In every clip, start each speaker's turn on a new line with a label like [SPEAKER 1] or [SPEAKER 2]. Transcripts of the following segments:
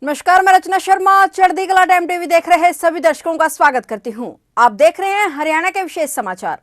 [SPEAKER 1] नमस्कार, मैं रचना शर्मा चढ़ती कला टाइम टीवी देख रहे सभी दर्शकों का स्वागत करती हूं। आप देख रहे हैं हरियाणा के विशेष समाचार।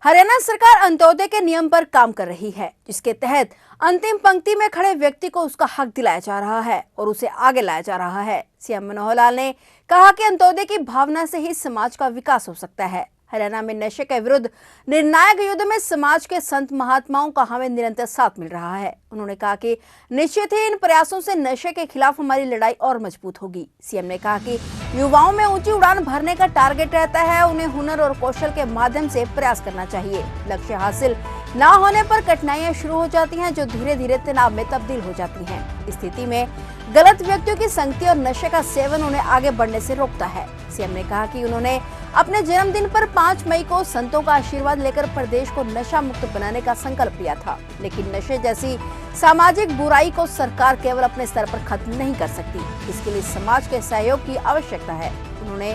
[SPEAKER 1] हरियाणा सरकार अंत्योदय के नियम पर काम कर रही है, जिसके तहत अंतिम पंक्ति में खड़े व्यक्ति को उसका हक दिलाया जा रहा है और उसे आगे लाया जा रहा है। सीएम मनोहर लाल ने कहा कि अंत्योदय की भावना से ही समाज का विकास हो सकता है। हरियाणा में नशे के विरुद्ध निर्णायक युद्ध में समाज के संत महात्माओं का हमें निरंतर साथ मिल रहा है। उन्होंने कहा कि निश्चित ही इन प्रयासों से नशे के खिलाफ हमारी लड़ाई और मजबूत होगी। सीएम ने कहा कि युवाओं में ऊंची उड़ान भरने का टारगेट रहता है, उन्हें हुनर और कौशल के माध्यम से प्रयास करना चाहिए। लक्ष्य हासिल न होने पर कठिनाइयां शुरू हो जाती हैं, जो धीरे धीरे तनाव में तब्दील हो जाती हैं। स्थिति में गलत व्यक्तियों की संगति और नशे का सेवन उन्हें आगे बढ़ने से रोकता है। सीएम ने कहा कि उन्होंने अपने जन्मदिन पर 5 मई को संतों का आशीर्वाद लेकर प्रदेश को नशा मुक्त बनाने का संकल्प लिया था, लेकिन नशे जैसी सामाजिक बुराई को सरकार केवल अपने स्तर पर खत्म नहीं कर सकती। इसके लिए समाज के सहयोग की आवश्यकता है। उन्होंने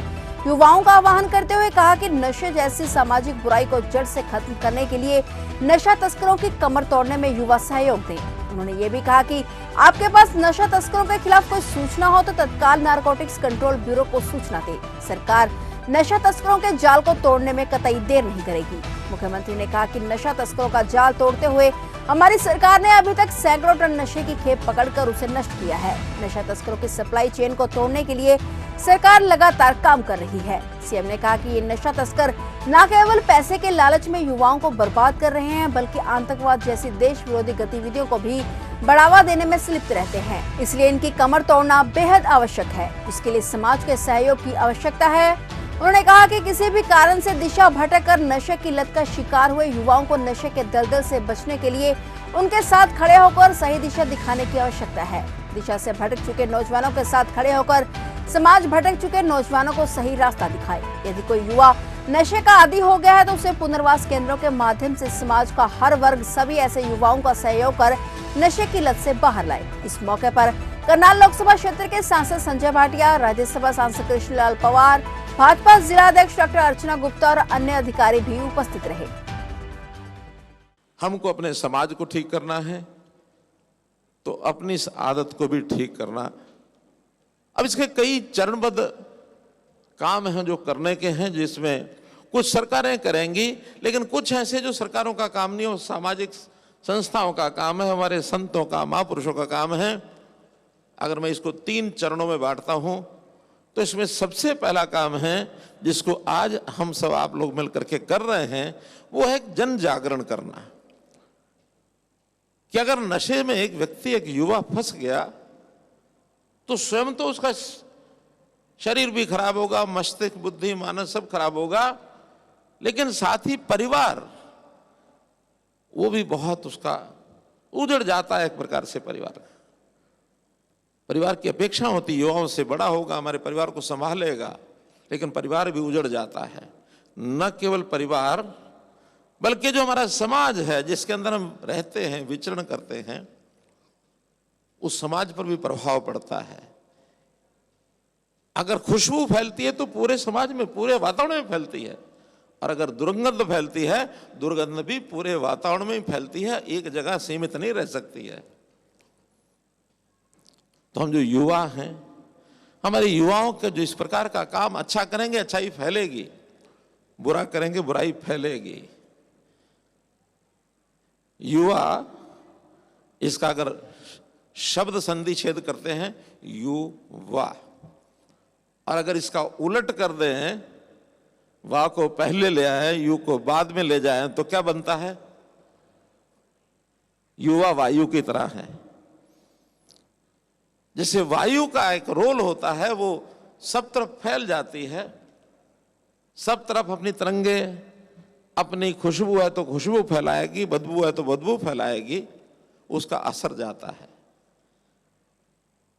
[SPEAKER 1] युवाओं का आह्वान करते हुए कहा कि नशे जैसी सामाजिक बुराई को जड़ से खत्म करने के लिए नशा तस्करों की कमर तोड़ने में युवा सहयोग दें। उन्होंने ये भी कहा कि आपके पास नशा तस्करों के खिलाफ कोई सूचना हो तो तत्काल नारकोटिक्स कंट्रोल ब्यूरो को सूचना दे। सरकार नशा तस्करों के जाल को तोड़ने में कतई देर नहीं करेगी। मुख्यमंत्री ने कहा कि नशा तस्करों का जाल तोड़ते हुए हमारी सरकार ने अभी तक सैकड़ों टन नशे की खेप पकड़कर उसे नष्ट किया है। नशा तस्करों की सप्लाई चेन को तोड़ने के लिए सरकार लगातार काम कर रही है। सीएम ने कहा कि ये नशा तस्कर न केवल पैसे के लालच में युवाओं को बर्बाद कर रहे हैं, बल्कि आतंकवाद जैसी देश विरोधी गतिविधियों को भी बढ़ावा देने में लिप्त रहते हैं। इसलिए इनकी कमर तोड़ना बेहद आवश्यक है। इसके लिए समाज के सहयोग की आवश्यकता है। उन्होंने कहा कि किसी भी कारण से दिशा भटक कर नशे की लत का शिकार हुए युवाओं को नशे के दलदल से बचने के लिए उनके साथ खड़े होकर सही दिशा दिखाने की आवश्यकता है। दिशा से भटक चुके नौजवानों के साथ खड़े होकर समाज भटक चुके नौजवानों को सही रास्ता दिखाए। यदि कोई युवा नशे का आदी हो गया है तो उसे पुनर्वास केंद्रों के माध्यम से समाज का हर वर्ग सभी ऐसे युवाओं का सहयोग कर नशे की लत से बाहर लाए। इस मौके पर करनाल लोकसभा क्षेत्र के सांसद संजय भाटिया, राज्यसभा सांसद कृष्णलाल पवार, भाजपा जिलाध्यक्ष डॉक्टर अर्चना गुप्ता और अन्य अधिकारी भी उपस्थित रहे।
[SPEAKER 2] हमको अपने समाज को ठीक करना है तो अपनी इस आदत को भी ठीक करना। अब इसके कई चरणबद्ध काम हैं जो करने के हैं, जिसमें कुछ सरकारें करेंगी, लेकिन कुछ ऐसे जो सरकारों का काम नहीं हो, सामाजिक संस्थाओं का काम है, हमारे संतों का, महापुरुषों का काम है। अगर मैं इसको 3 चरणों में बांटता हूं तो इसमें सबसे पहला काम है, जिसको आज हम सब आप लोग मिलकर के कर रहे हैं, वो है जन जागरण करना। कि अगर नशे में एक व्यक्ति, एक युवा फंस गया तो स्वयं तो उसका शरीर भी खराब होगा, मस्तिष्क, बुद्धि, मानस सब खराब होगा, लेकिन साथ ही परिवार वो भी बहुत उसका उजड़ जाता है। एक प्रकार से परिवार की अपेक्षा होती है युवाओं से, बड़ा होगा, हमारे परिवार को संभालेगा, लेकिन परिवार भी उजड़ जाता है। न केवल परिवार बल्कि जो हमारा समाज है, जिसके अंदर हम रहते हैं, विचरण करते हैं, उस समाज पर भी प्रभाव पड़ता है। अगर खुशबू फैलती है तो पूरे समाज में, पूरे वातावरण में फैलती है, और अगर दुर्गंध फैलती है, दुर्गंध भी पूरे वातावरण में फैलती है, एक जगह सीमित नहीं रह सकती है। तो हम जो युवा हैं, हमारे युवाओं के जो इस प्रकार का काम अच्छा करेंगे, अच्छाई फैलेगी, बुरा करेंगे, बुराई फैलेगी। युवा, इसका अगर शब्द संधि छेद करते हैं युवा, और अगर इसका उलट कर दें, वा को पहले ले आए, यू को बाद में ले जाए, तो क्या बनता है? युवा वायु की तरह है। जैसे वायु का एक रोल होता है, वो सब तरफ फैल जाती है, सब तरफ अपनी तरंगे, अपनी खुशबू है तो खुशबू फैलाएगी, बदबू है तो बदबू फैलाएगी, उसका असर जाता है।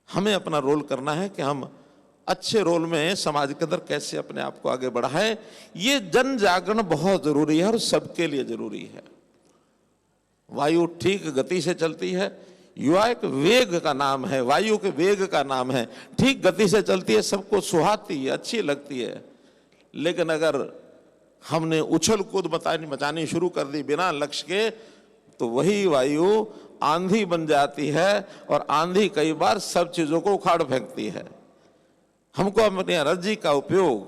[SPEAKER 2] हमें अपना रोल करना है कि हम अच्छे रोल में समाज के अंदर कैसे अपने आप को आगे बढ़ाएं। ये जन जागरण बहुत जरूरी है और सबके लिए जरूरी है। वायु ठीक गति से चलती है, युवा एक वेग का नाम है, वायु के वेग का नाम है, ठीक गति से चलती है, सबको सुहाती है, अच्छी लगती है। लेकिन अगर हमने उछल कूद मचानी शुरू कर दी बिना लक्ष्य के, तो वही वायु आंधी बन जाती है और आंधी कई बार सब चीजों को उखाड़ फेंकती है। हमको अपनी एनर्जी का उपयोग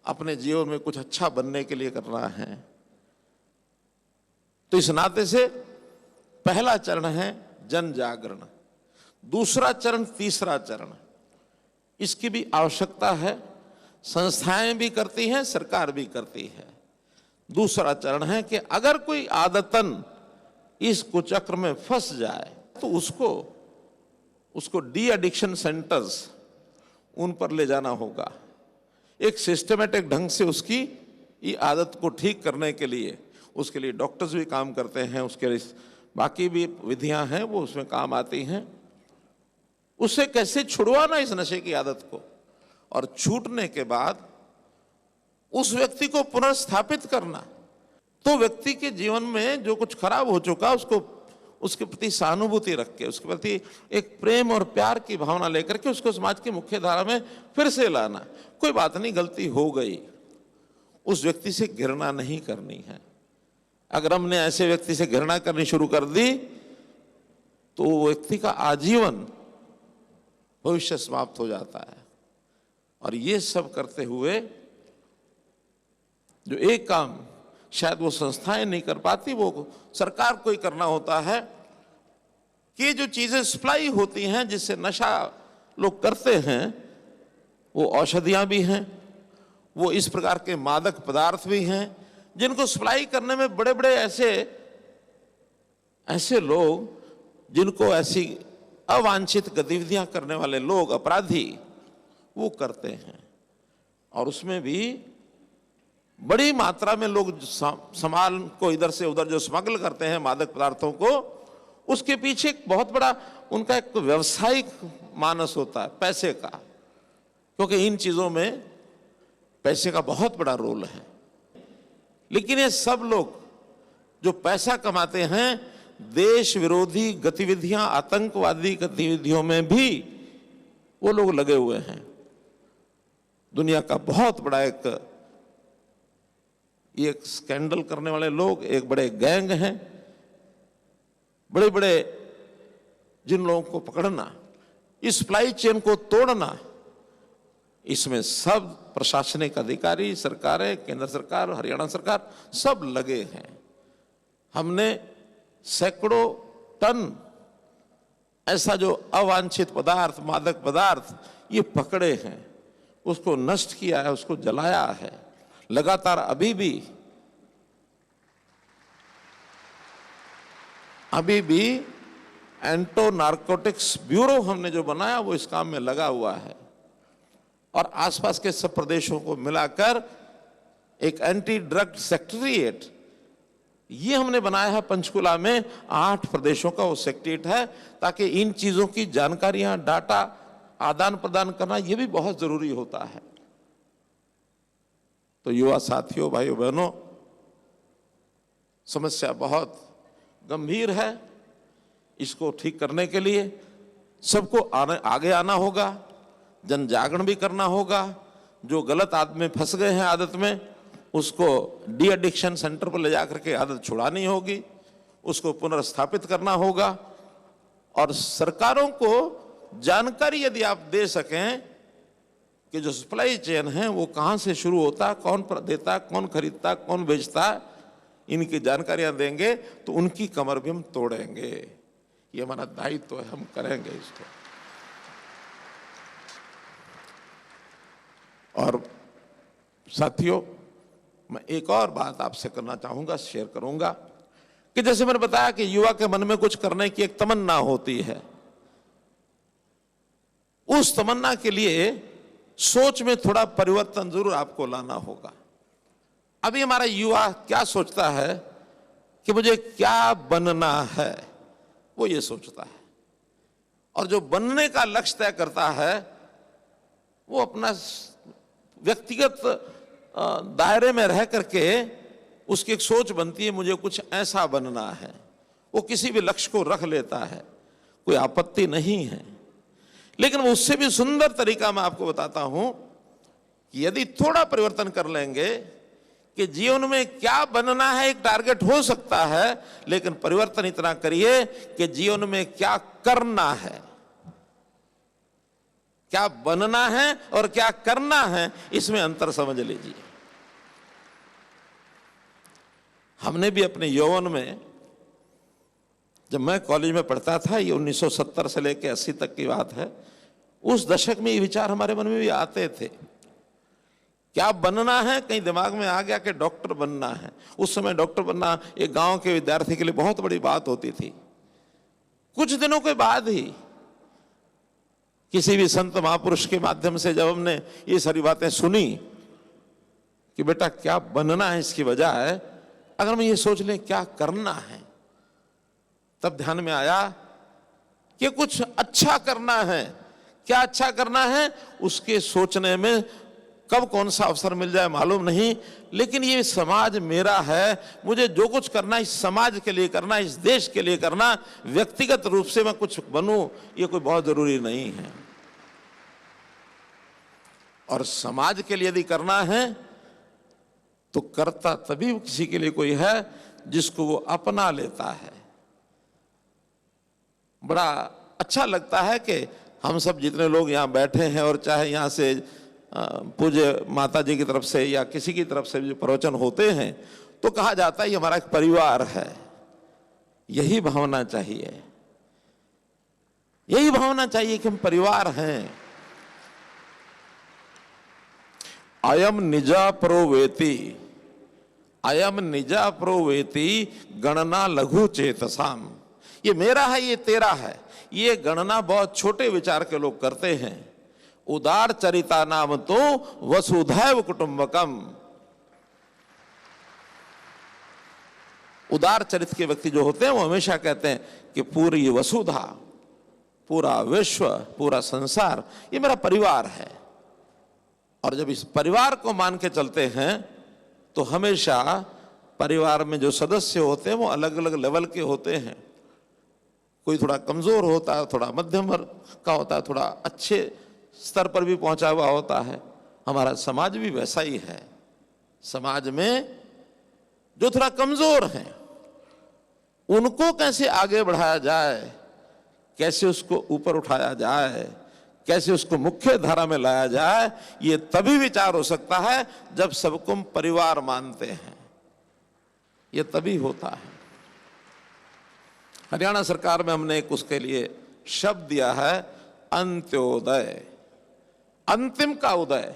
[SPEAKER 2] अपने जीवन में कुछ अच्छा बनने के लिए करना है। तो इस नाते से पहला चरण है जन जागरण, दूसरा चरण, तीसरा चरण, इसकी भी आवश्यकता है। संस्थाएं भी करती हैं, सरकार भी करती है। दूसरा चरण है कि अगर कोई आदतन इस कुचक्र में फंस जाए तो उसको डी एडिक्शन सेंटर्स उन पर ले जाना होगा। एक सिस्टमेटिक ढंग से उसकी ये आदत को ठीक करने के लिए, उसके लिए डॉक्टर्स भी काम करते हैं, उसके लिए बाकी भी विधियां हैं वो उसमें काम आती हैं। उससे कैसे छुड़वाना इस नशे की आदत को, और छूटने के बाद उस व्यक्ति को पुनर्स्थापित करना। तो व्यक्ति के जीवन में जो कुछ खराब हो चुका उसको, उसके प्रति सहानुभूति रख के, उसके प्रति एक प्रेम और प्यार की भावना लेकर के उसको समाज की मुख्य धारा में फिर से लाना। कोई बात नहीं, गलती हो गई, उस व्यक्ति से घृणा नहीं करनी है। अगर हमने ऐसे व्यक्ति से घृणा करनी शुरू कर दी तो वो व्यक्ति का आजीवन भविष्य समाप्त हो जाता है। और ये सब करते हुए जो एक काम शायद वो संस्थाएं नहीं कर पाती, वो सरकार को ही करना होता है कि जो चीजें सप्लाई होती हैं जिससे नशा लोग करते हैं, वो औषधियां भी हैं, वो इस प्रकार के मादक पदार्थ भी हैं जिनको सप्लाई करने में बड़े बड़े ऐसे लोग, जिनको ऐसी अवांछित गतिविधियां करने वाले लोग, अपराधी, वो करते हैं। और उसमें भी बड़ी मात्रा में लोग सामान को इधर से उधर जो स्मगल करते हैं मादक पदार्थों को, उसके पीछे एक बहुत बड़ा उनका एक व्यवसायिक मानस होता है, पैसे का, क्योंकि इन चीजों में पैसे का बहुत बड़ा रोल है। लेकिन ये सब लोग जो पैसा कमाते हैं, देश विरोधी गतिविधियां, आतंकवादी गतिविधियों में भी वो लोग लगे हुए हैं। दुनिया का बहुत बड़ा एक स्कैंडल करने वाले लोग, एक बड़े गैंग हैं, बड़े बड़े जिन लोगों को पकड़ना, इस सप्लाई चेन को तोड़ना, इसमें सब प्रशासनिक अधिकारी, सरकारें, केंद्र सरकार, हरियाणा सरकार, सब लगे हैं। हमने सैकड़ों टन ऐसा जो अवांछित पदार्थ, मादक पदार्थ ये पकड़े हैं, उसको नष्ट किया है, उसको जलाया है। लगातार अभी भी एंटो नारकोटिक्स ब्यूरो हमने जो बनाया वो इस काम में लगा हुआ है। और आसपास के सब प्रदेशों को मिलाकर एक एंटी ड्रग सेक्रेटरिएट ये हमने बनाया है। पंचकुला में 8 प्रदेशों का वो सेक्रेटरिएट है, ताकि इन चीजों की जानकारियां, डाटा आदान प्रदान करना ये भी बहुत जरूरी होता है। तो युवा साथियों, भाइयों बहनों, समस्या बहुत गंभीर है। इसको ठीक करने के लिए सबको आगे आना होगा, जन जागरण भी करना होगा। जो गलत आदमी फंस गए हैं आदत में, उसको डी एडिक्शन सेंटर पर ले जाकर के आदत छुड़ानी होगी, उसको पुनर्स्थापित करना होगा। और सरकारों को जानकारी यदि आप दे सकें कि जो सप्लाई चेन है वो कहाँ से शुरू होता, कौन देता, कौन खरीदता, कौन बेचता, इनकी जानकारियां देंगे तो उनकी कमर भी हम तोड़ेंगे। ये हमारा दायित्व है, हम करेंगे इसको। और साथियों, मैं एक और बात आपसे करना चाहूंगा, शेयर करूंगा कि जैसे मैंने बताया कि युवा के मन में कुछ करने की एक तमन्ना होती है। उस तमन्ना के लिए सोच में थोड़ा परिवर्तन जरूर आपको लाना होगा। अभी हमारा युवा क्या सोचता है कि मुझे क्या बनना है, वो ये सोचता है। और जो बनने का लक्ष्य तय करता है वो अपना व्यक्तिगत दायरे में रह करके उसकी एक सोच बनती है, मुझे कुछ ऐसा बनना है। वो किसी भी लक्ष्य को रख लेता है, कोई आपत्ति नहीं है। लेकिन वो उससे भी सुंदर तरीका मैं आपको बताता हूं कि यदि थोड़ा परिवर्तन कर लेंगे कि जीवन में क्या बनना है एक टारगेट हो सकता है, लेकिन परिवर्तन इतना करिए कि जीवन में क्या करना है। क्या बनना है और क्या करना है, इसमें अंतर समझ लीजिए। हमने भी अपने यौवन में, जब मैं कॉलेज में पढ़ता था, ये 1970 से लेकर 80 तक की बात है, उस दशक में ये विचार हमारे मन में भी आते थे। क्या बनना है, कहीं दिमाग में आ गया कि डॉक्टर बनना है। उस समय डॉक्टर बनना एक गांव के विद्यार्थी के लिए बहुत बड़ी बात होती थी। कुछ दिनों के बाद ही किसी भी संत महापुरुष के माध्यम से जब हमने ये सारी बातें सुनी कि बेटा क्या बनना है, इसकी बजाय अगर हम ये सोच लें क्या करना है, तब ध्यान में आया कि कुछ अच्छा करना है। क्या अच्छा करना है, उसके सोचने में कब कौन सा अवसर मिल जाए मालूम नहीं, लेकिन ये समाज मेरा है, मुझे जो कुछ करना इस समाज के लिए करना, इस देश के लिए करना, व्यक्तिगत रूप से मैं कुछ बनूं ये कोई बहुत जरूरी नहीं है। और समाज के लिए यदि करना है तो करता तभी किसी के लिए कोई है जिसको वो अपना लेता है। बड़ा अच्छा लगता है कि हम सब जितने लोग यहाँ बैठे हैं, और चाहे यहाँ से पूज्य माता जी की तरफ से या किसी की तरफ से जो प्रवचन होते हैं, तो कहा जाता है ये हमारा एक परिवार है। यही भावना चाहिए, यही भावना चाहिए कि हम परिवार हैं। अयम निजा प्रोवेति, अयम निजा प्रोवेति गणना लघु चेतसाम। ये मेरा है, ये तेरा है, ये गणना बहुत छोटे विचार के लोग करते हैं। उदार चरिता नाम तो वसुधैव कुटुंबकम। उदार चरित के व्यक्ति जो होते हैं वो हमेशा कहते हैं कि पूरी वसुधा, पूरा विश्व, पूरा संसार ये मेरा परिवार है। और जब इस परिवार को मान के चलते हैं तो हमेशा परिवार में जो सदस्य होते हैं वो अलग अलग लेवल के होते हैं। कोई थोड़ा कमजोर होता है, थोड़ा मध्यम वर्ग का होता है, थोड़ा अच्छे स्तर पर भी पहुंचा हुआ होता है। हमारा समाज भी वैसा ही है। समाज में जो थोड़ा कमजोर हैं उनको कैसे आगे बढ़ाया जाए, कैसे उसको ऊपर उठाया जाए, कैसे उसको मुख्य धारा में लाया जाए, ये तभी विचार हो सकता है जब सबको हम परिवार मानते हैं। ये तभी होता है। हरियाणा सरकार में हमने एक उसके लिए शब्द दिया है अंत्योदय, अंतिम का उदय।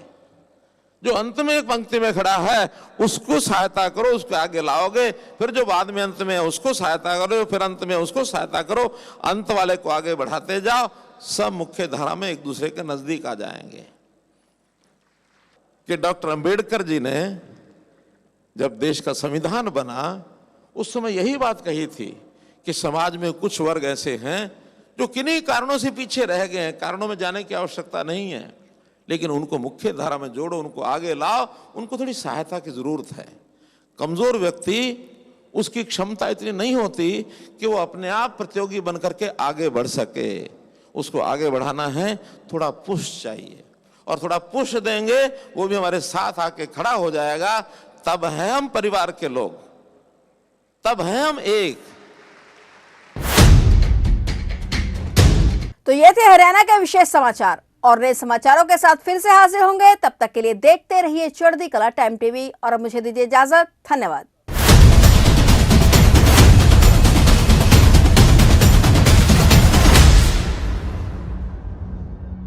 [SPEAKER 2] जो अंत में एक पंक्ति में खड़ा है उसको सहायता करो, उसको आगे लाओगे, फिर जो बाद में अंत में है उसको सहायता करो, फिर अंत में उसको सहायता करो, अंत वाले को आगे बढ़ाते जाओ, सब मुख्य धारा में एक दूसरे के नजदीक आ जाएंगे। कि डॉक्टर अंबेडकर जी ने जब देश का संविधान बना उस समय यही बात कही थी कि समाज में कुछ वर्ग ऐसे हैं जो किन्हीं कारणों से पीछे रह गए हैं। कारणों में जाने की आवश्यकता नहीं है, लेकिन उनको मुख्य धारा में जोड़ो, उनको आगे लाओ, उनको थोड़ी सहायता की जरूरत है। कमजोर व्यक्ति, उसकी क्षमता इतनी नहीं होती कि वो अपने आप प्रतियोगी बनकर के आगे बढ़ सके। उसको आगे बढ़ाना है, थोड़ा पुश चाहिए, और थोड़ा पुश देंगे वो भी हमारे साथ आके खड़ा हो जाएगा। तब है हम परिवार के लोग, तब है हम एक।
[SPEAKER 1] तो ये थे हरियाणा के विशेष समाचार, और नए समाचारों के साथ फिर से हाजिर होंगे। तब तक के लिए देखते रहिए चढ़ती कला टाइम टीवी, और अब मुझे दीजिए इजाजत। धन्यवाद।